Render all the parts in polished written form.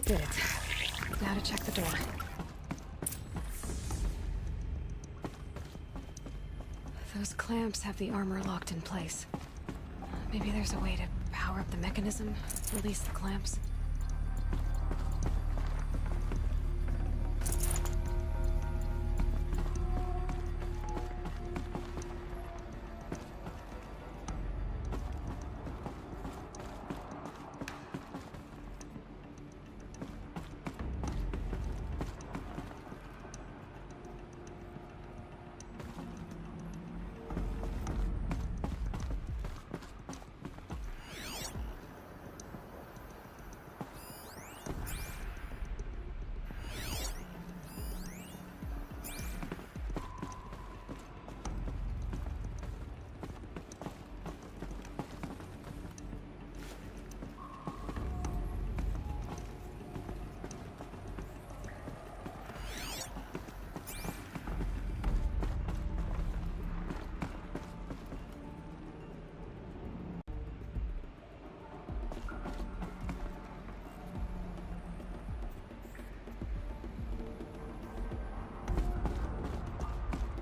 Did it. Now to check the door. Those clamps have the armor locked in place. Maybe there's a way to power up the mechanism, release the clamps.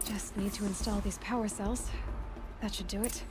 Just need to install these power cells. That should do it.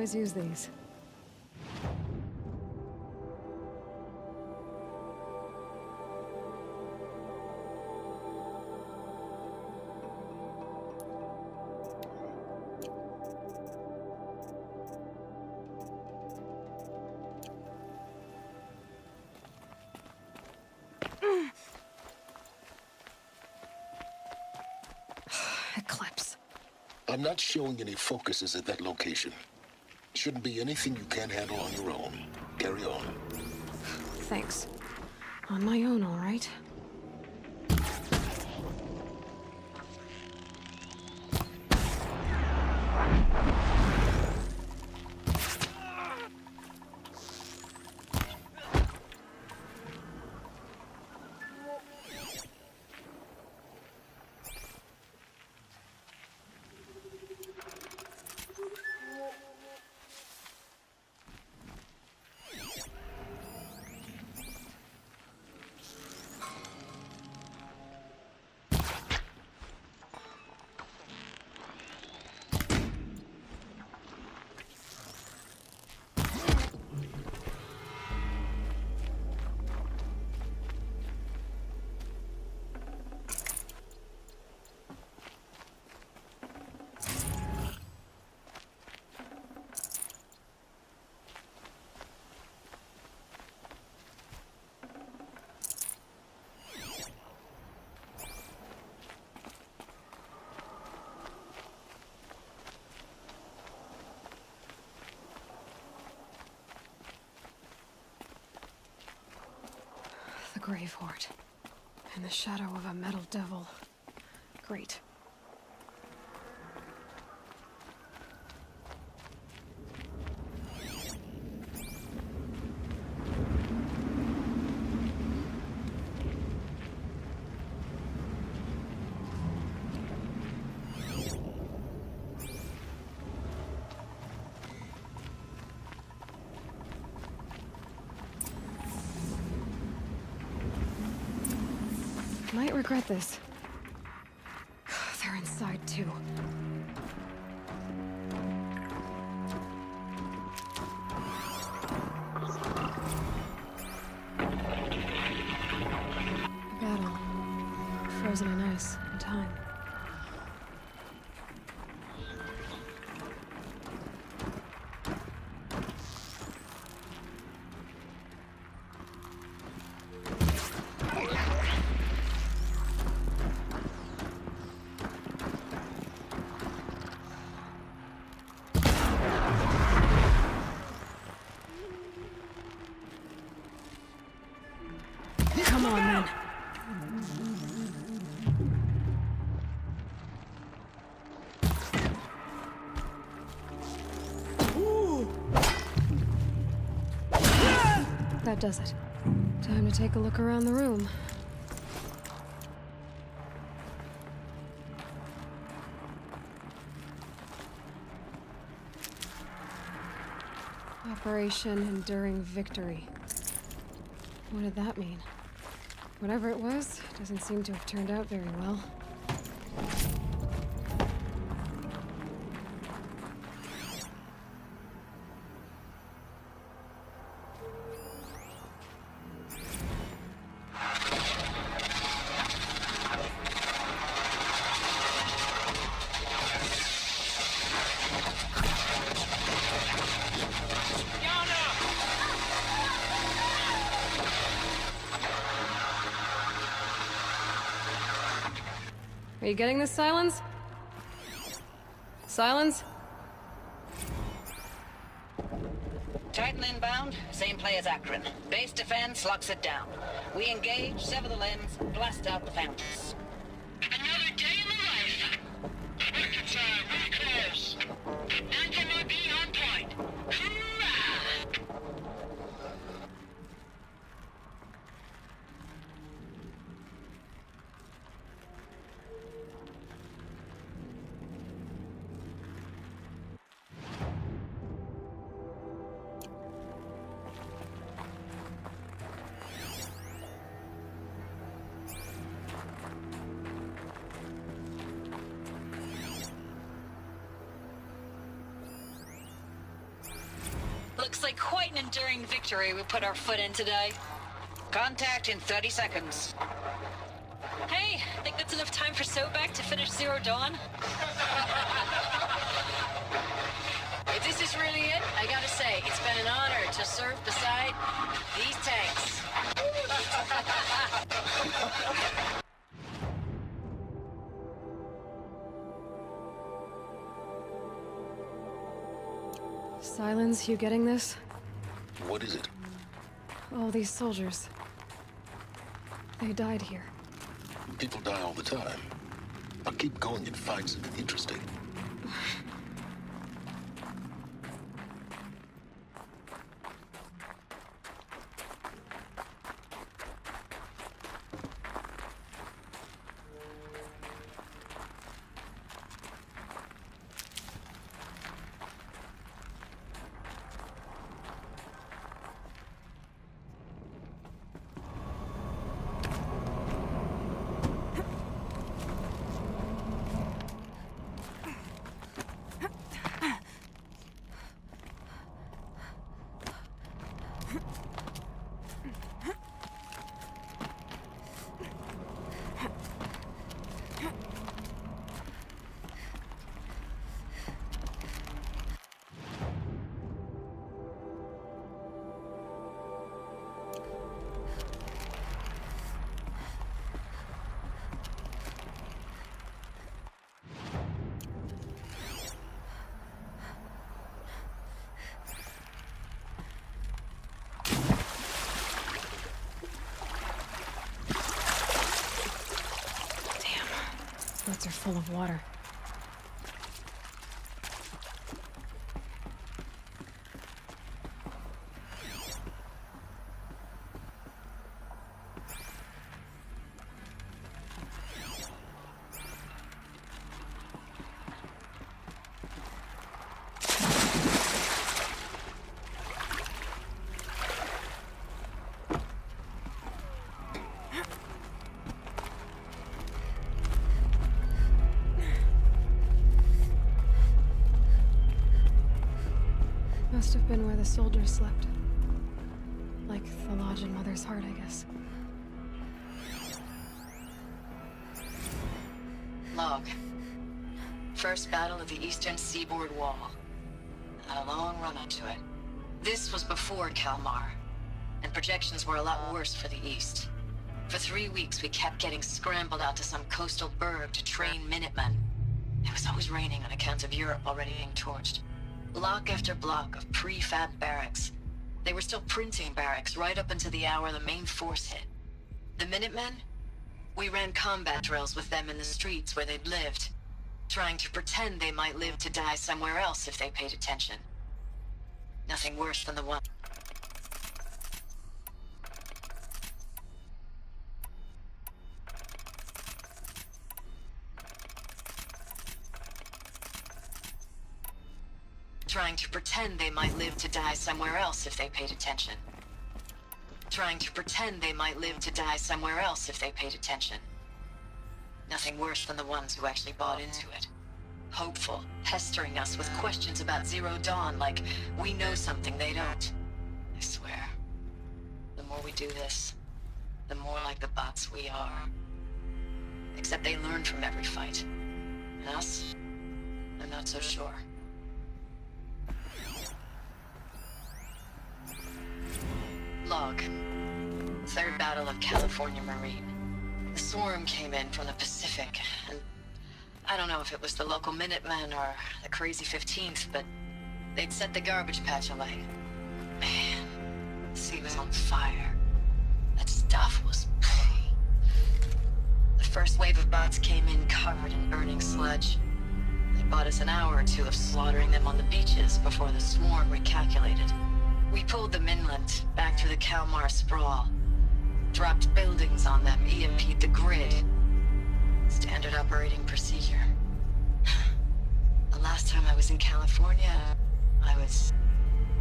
always use these. Eclipse. I'm not showing any focuses at that location. Shouldn't be anything you can't handle on your own. Carry on. Thanks. On my own, all right? The grave hoard. And the shadow of a metal devil. Great. Might regret this. They're inside too. A battle. Frozen in ice and time. Come on, then. That does it. Time to take a look around the room. Operation Enduring Victory. What did that mean? Whatever it was, doesn't seem to have turned out very well. Are you getting this, Silence? Silence? Titan inbound, same play as Akron. Base defense locks it down. We engage, sever the lens, blast out the fountains. Another day in the life. Wickets are really close. Anthem will be on point. Hoorah! Looks like quite an enduring victory we put our foot in today. Contact in 30 seconds. Hey, think that's enough time for Sobek to finish Zero Dawn? If this is really it, I gotta say, it's been an honor to serve beside these tanks. Silence, you getting this? What is it? All these soldiers. They died here. People die all the time. But keep going and find something interesting. Boats are full of water. Must have been where the soldiers slept. Like the lodge in Mother's Heart, I guess. Log. First battle of the eastern seaboard wall. Had a long run up to it. This was before Kalmar, and projections were a lot worse for the east. For 3 weeks, we kept getting scrambled out to some coastal burg to train Minutemen. It was always raining on account of Europe already being torched. Block after block of prefab barracks. They were still printing barracks right up until the hour the main force hit. The Minutemen? We ran combat drills with them in the streets where they'd lived, trying to pretend they might live to die somewhere else if they paid attention. Nothing worse than the one... Trying to pretend they might live to die somewhere else if they paid attention. Trying to pretend they might live to die somewhere else if they paid attention. Nothing worse than the ones who actually bought into it. Hopeful, pestering us with questions about Zero Dawn like we know something they don't. I swear, the more we do this, the more like the bots we are. Except they learn from every fight. And us? I'm not so sure. Log. Third Battle of California Marine. The swarm came in from the Pacific, and I don't know if it was the local Minutemen or the crazy 15th, but they'd set the garbage patch alight. Man, the sea was on fire. That stuff was... The first wave of bots came in covered in burning sludge. They bought us an hour or two of slaughtering them on the beaches before the swarm recalculated. We pulled them inland, back through the Kalmar sprawl. Dropped buildings on them, EMP'd the grid. Standard operating procedure. The last time I was in California, I was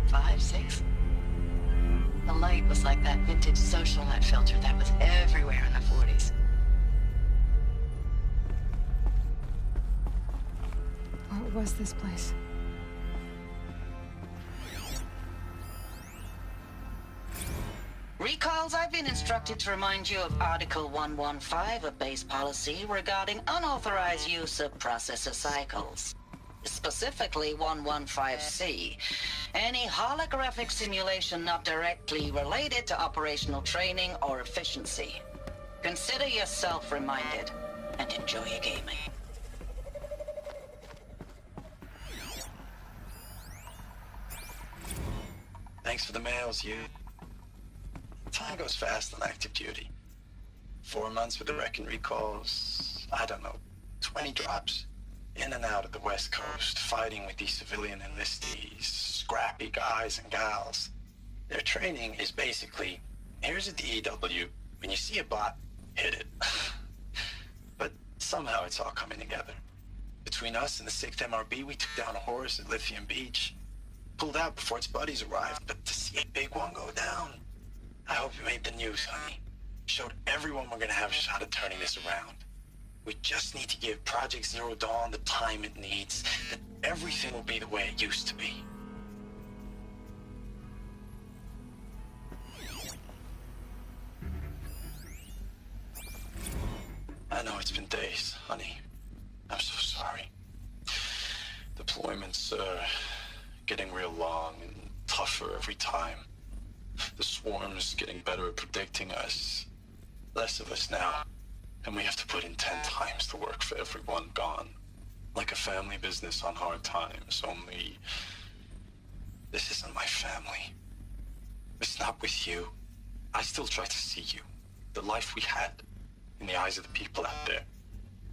5, 6. The light was like that vintage social net filter that was everywhere in the 40s. What was this place? Recalls, I've been instructed to remind you of Article 115 of base policy regarding unauthorized use of processor cycles. Specifically 115C. Any holographic simulation not directly related to operational training or efficiency. Consider yourself reminded and enjoy your gaming. Thanks for the mails, you. Time goes fast on active duty. 4 months with the wrecking recalls, I don't know, 20 drops. In and out of the West Coast, fighting with these civilian enlistees, scrappy guys and gals. Their training is basically, here's a DEW, when you see a bot, hit it. But somehow it's all coming together. Between us and the 6th MRB, we took down a horse at Lithium Beach. Pulled out before its buddies arrived, but to see a big one go down, I hope you made the news, honey. Showed everyone we're gonna have a shot at turning this around. We just need to give Project Zero Dawn the time it needs, that everything will be the way it used to be. I know it's been days, honey. I'm so sorry. Deployments are getting real long and tougher every time. The swarm's getting better at predicting us. Less of us now. And we have to put in 10 times the work for everyone gone. Like a family business on hard times, only this isn't my family. It's not with you. I still try to see you. The life we had in the eyes of the people out there.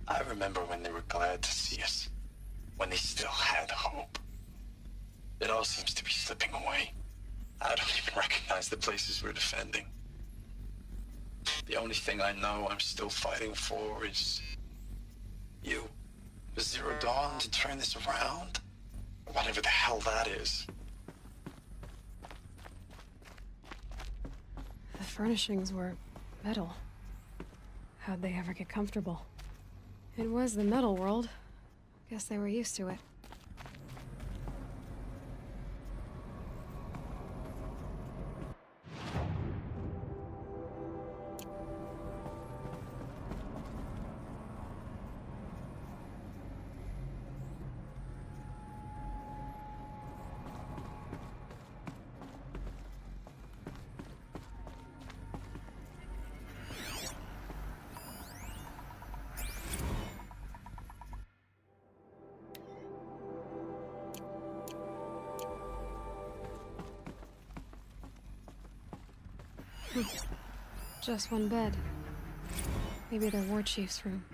I remember when they were glad to see us. When they still had hope. It all seems to be slipping away. I don't even recognize the places we're defending. The only thing I know I'm still fighting for is you. For Zero Dawn to turn this around? Whatever the hell that is. The furnishings were metal. How'd they ever get comfortable? It was the metal world. Guess they were used to it. Just one bed. Maybe the war chief's room.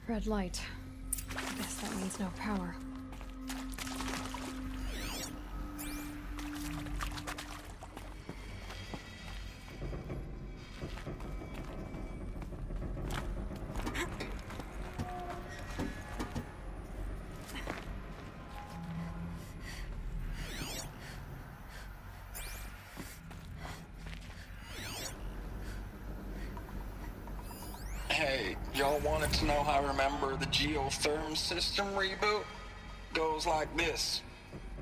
Red light. Guess that means no power. Hey, y'all wanted to know how I remember the geotherm system reboot? Goes like this.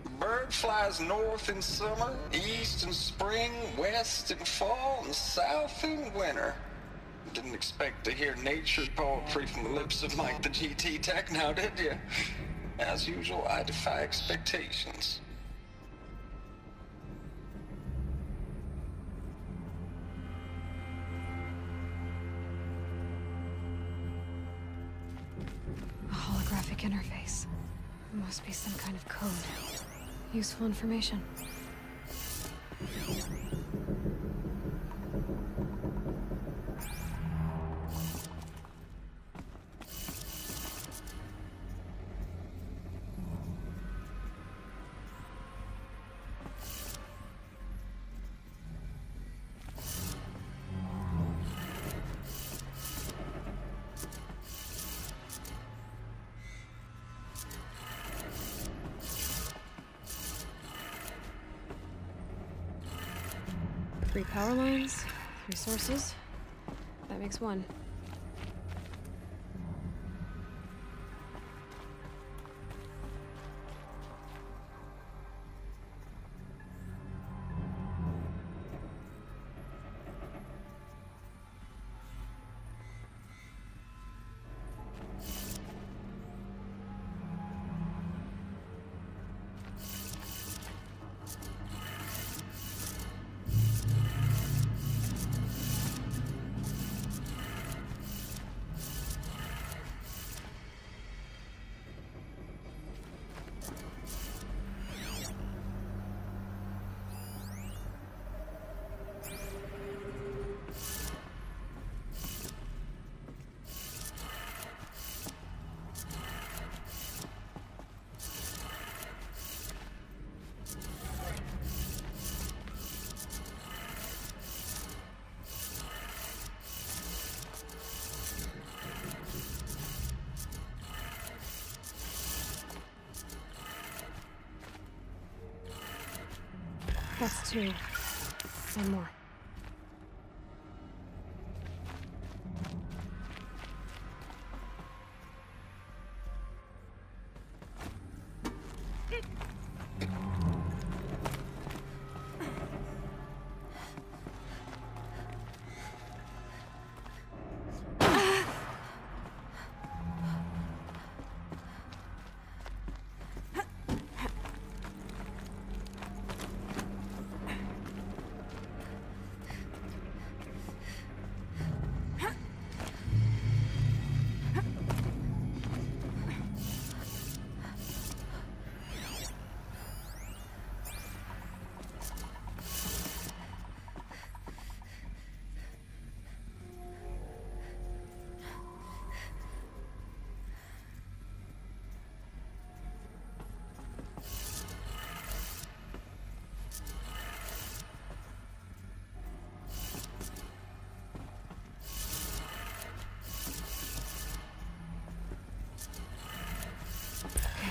The bird flies north in summer, east in spring, west in fall, and south in winter. Didn't expect to hear nature poetry from the lips of Mike the GT Tech now, did you? As usual, I defy expectations. Must be some kind of code. Useful information. Three power lines, 3 sources. That makes 1. That's 2. 1 more.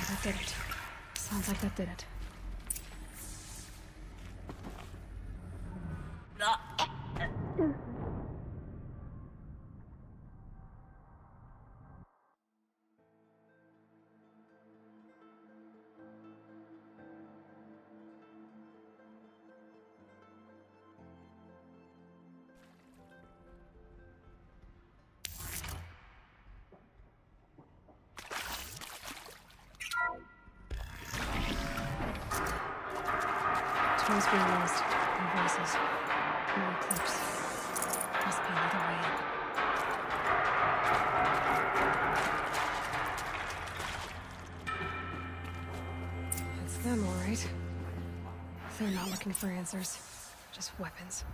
That did it. Sounds like that did it. Toys being used. No voices. No eclipse. Must be another way in. It's them, all right. They're not looking for answers. Just weapons.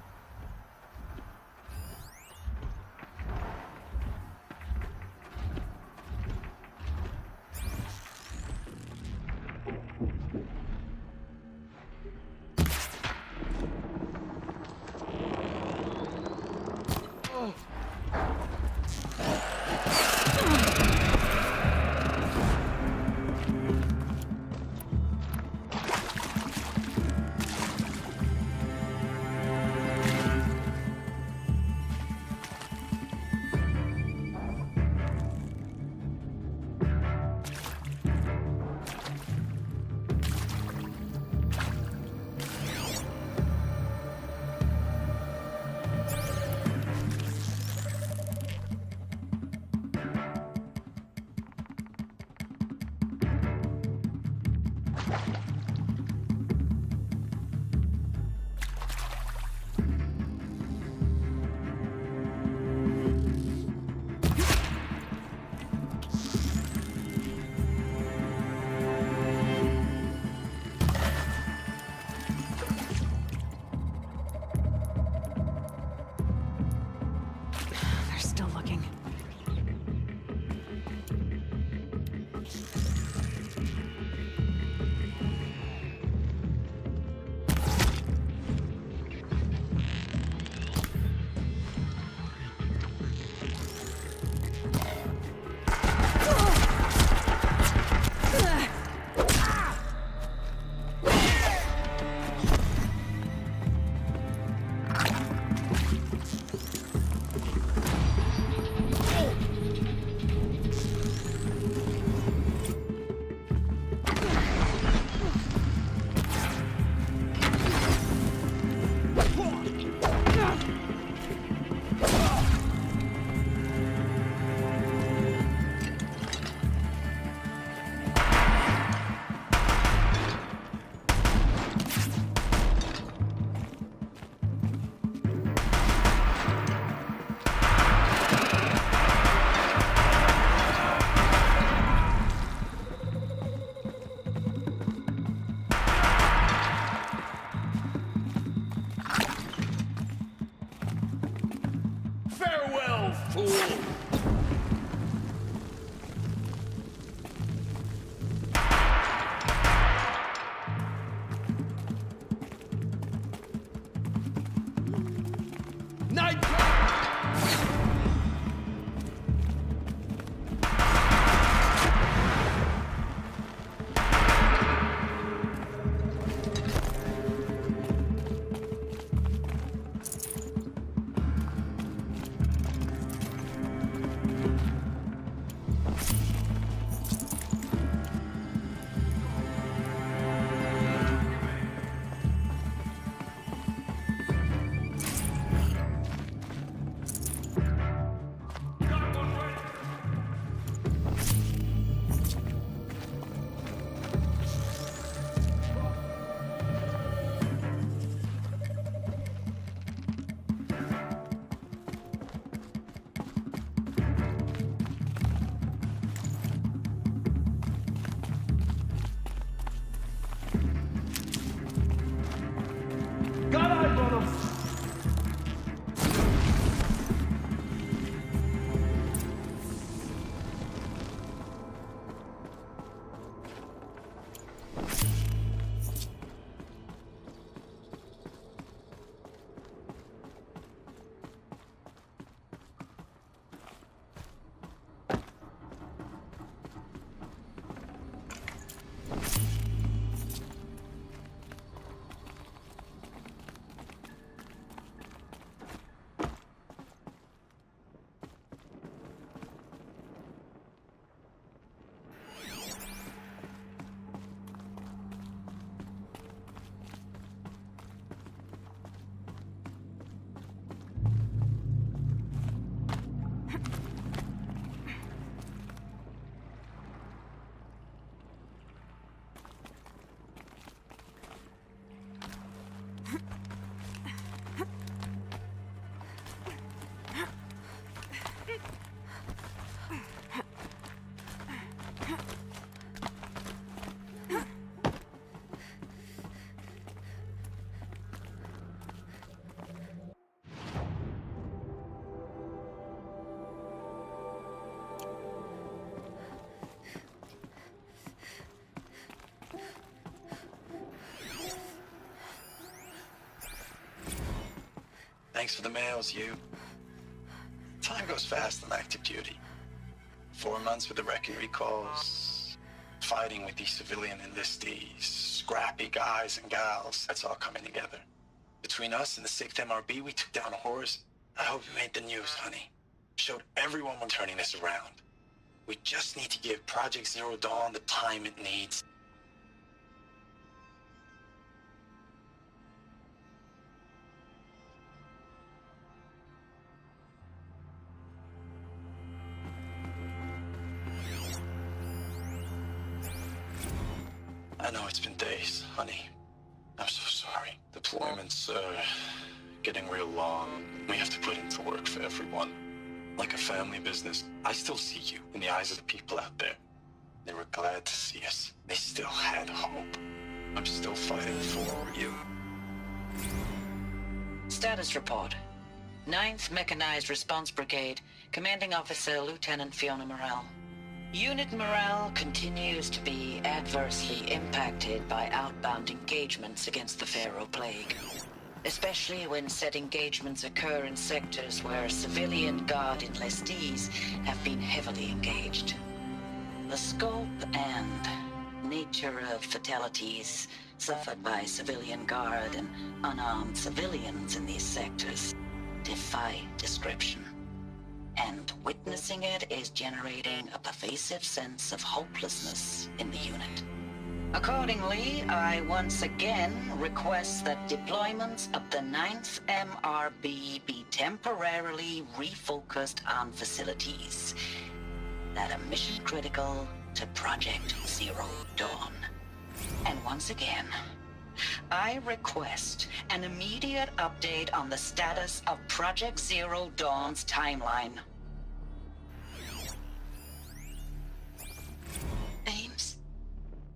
Thanks for the mails, you. Time goes fast on active duty. 4 months with the wrecking recalls, fighting with these civilian enlistees, scrappy guys and gals. That's all coming together. Between us and the 6th MRB, we took down Horizon. I hope you made the news, honey. Showed everyone we're turning this around. We just need to give Project Zero Dawn the time it needs. I know it's been days, honey. I'm so sorry. Deployments are getting real long. We have to put into work for everyone. Like a family business. I still see you in the eyes of the people out there. They were glad to see us. They still had hope. I'm still fighting for you. Status report. 9th Mechanized Response Brigade, Commanding Officer Lieutenant Fiona Morrell. Unit morale continues to be adversely impacted by outbound engagements against the Pharaoh Plague, especially when said engagements occur in sectors where civilian guard enlistees have been heavily engaged. The scope and nature of fatalities suffered by civilian guard and unarmed civilians in these sectors defy description. And witnessing it is generating a pervasive sense of hopelessness in the unit. Accordingly, I once again request that deployments of the 9th MRB be temporarily refocused on facilities that are mission critical to Project Zero Dawn. And once again, I request an immediate update on the status of Project Zero Dawn's timeline. Ames,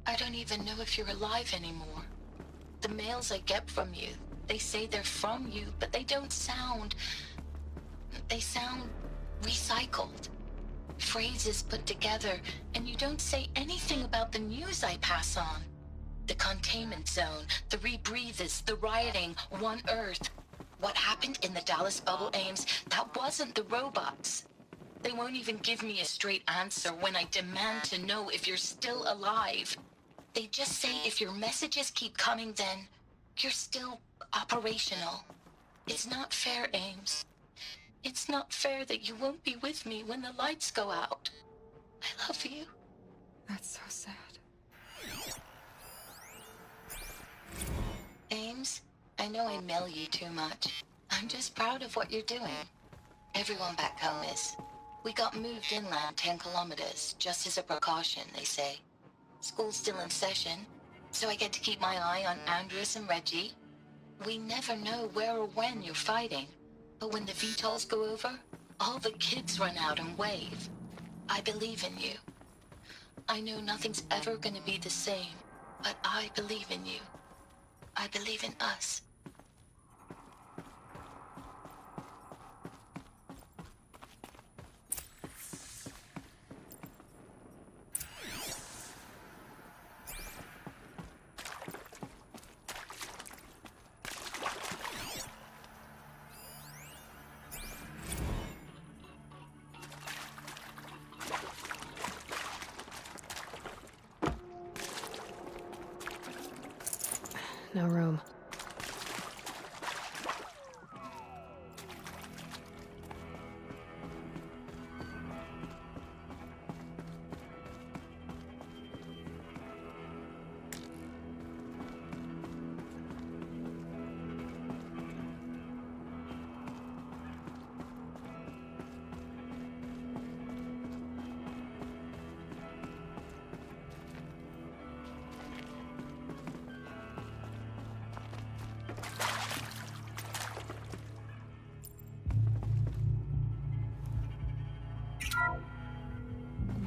I don't even know if you're alive anymore. The mails I get from you, they say they're from you, but they don't sound... They sound recycled. Phrases put together, and you don't say anything about the news I pass on. The containment zone, the rebreathers, the rioting, one Earth. What happened in the Dallas bubble, Ames, that wasn't the robots. They won't even give me a straight answer when I demand to know if you're still alive. They just say if your messages keep coming, then you're still operational. It's not fair, Ames. It's not fair that you won't be with me when the lights go out. I love you. That's so sad. Ames, I know I mail you too much. I'm just proud of what you're doing. Everyone back home is. We got moved inland 10 kilometers, just as a precaution, they say. School's still in session, so I get to keep my eye on Andres and Reggie. We never know where or when you're fighting, but when the VTOLs go over, all the kids run out and wave. I believe in you. I know nothing's ever gonna be the same, but I believe in you. I believe in us. No room.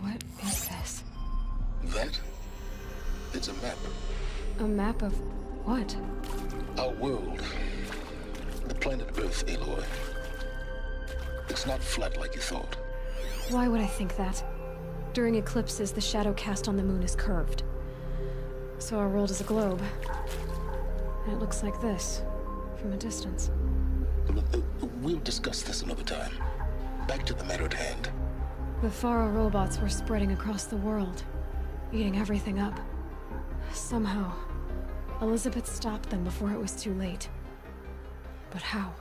What is this? That? It's a map. A map of what? Our world. The planet Earth, Eloi. It's not flat like you thought. Why would I think that? During eclipses, the shadow cast on the moon is curved. So our world is a globe. And it looks like this, from a distance. We'll discuss this another time. Back to the matter at hand. The Faro robots were spreading across the world, eating everything up. Somehow, Elizabeth stopped them before it was too late. But how?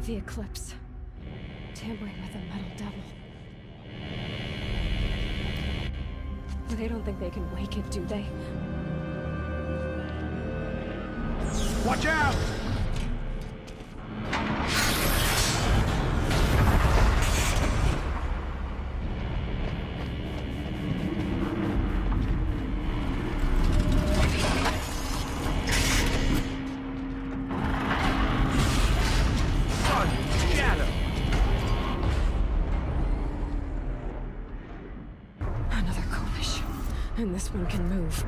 The eclipse. Tampering with a metal devil. They don't think they can wake it, do they? Watch out! Another Kovish. And this one can move.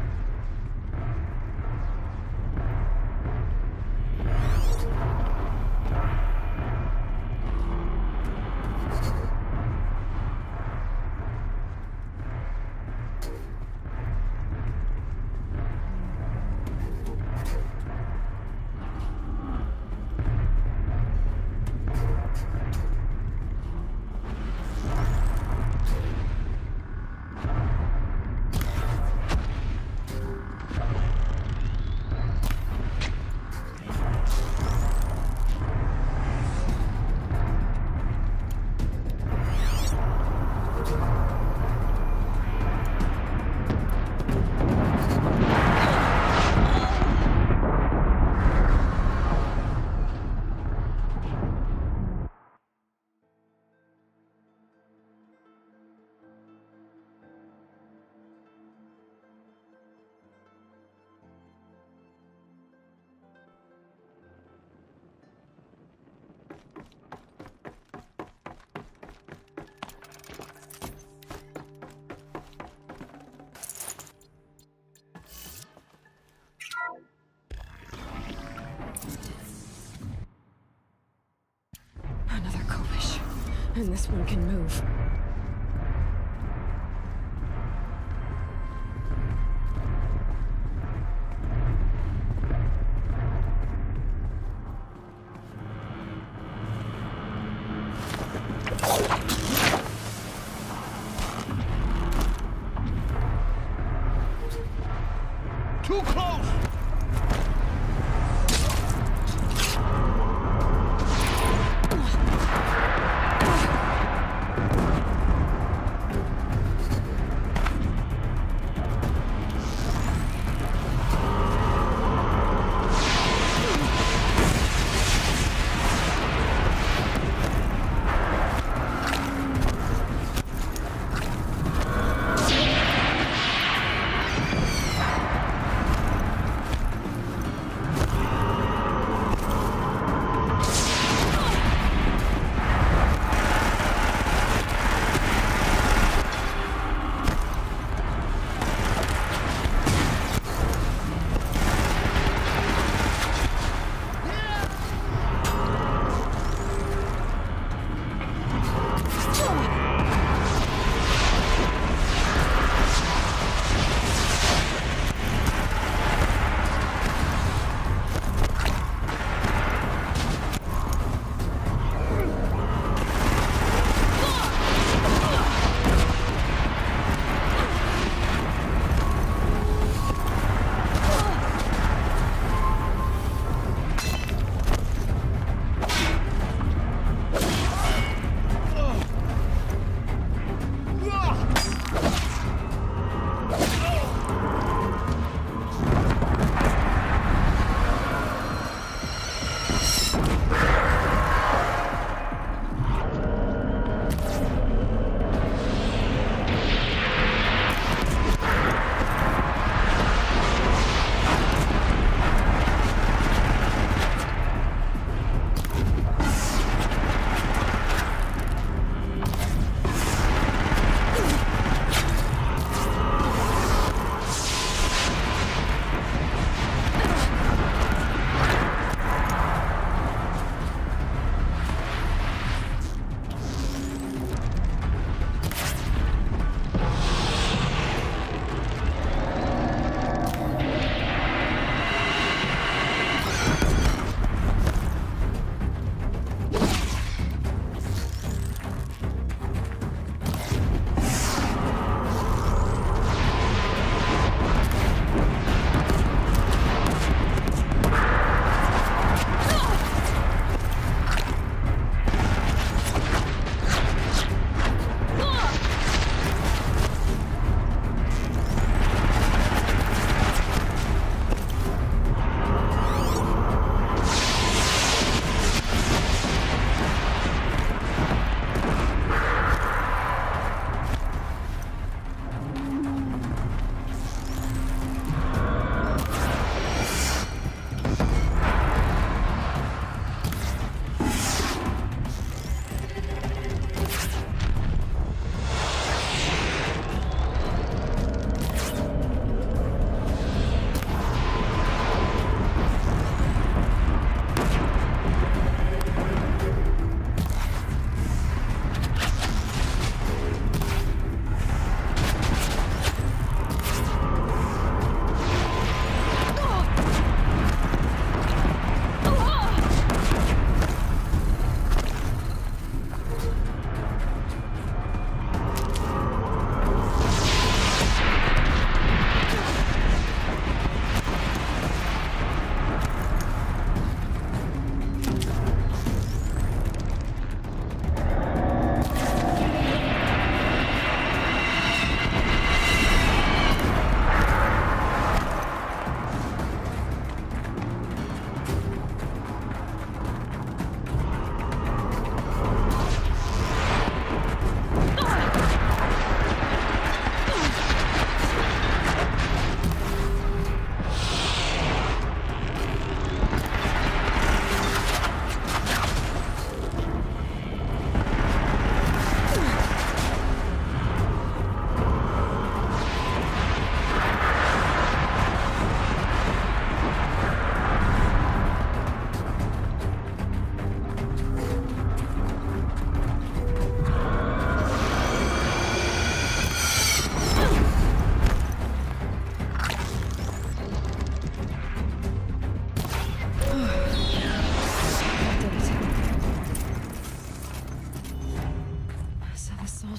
And this one can move. Too close!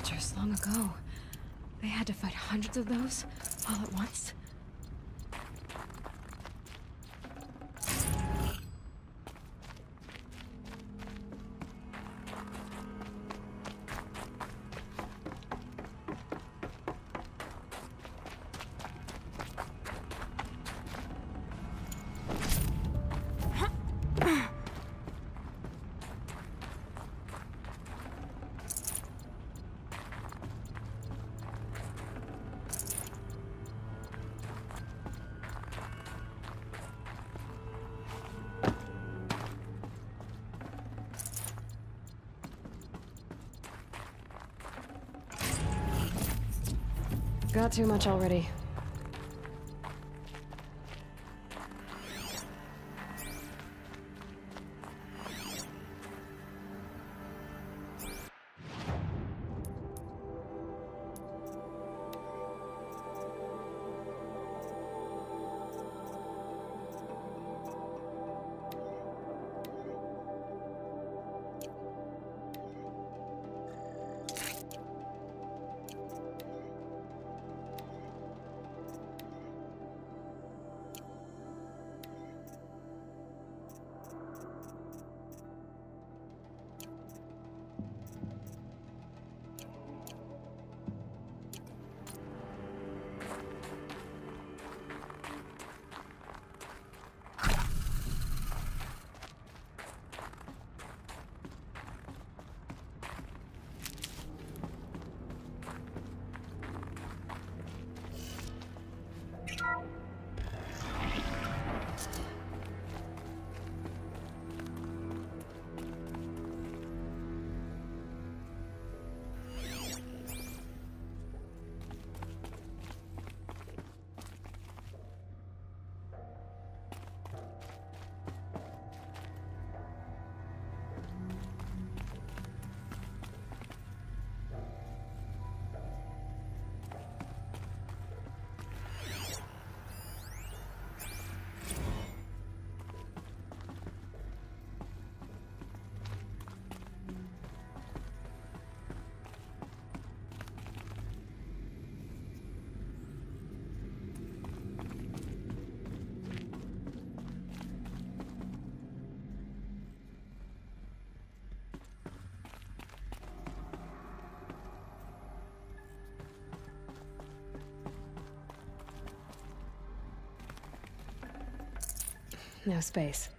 creatures long ago. They had to fight hundreds of those all at once. Got too much already. No space.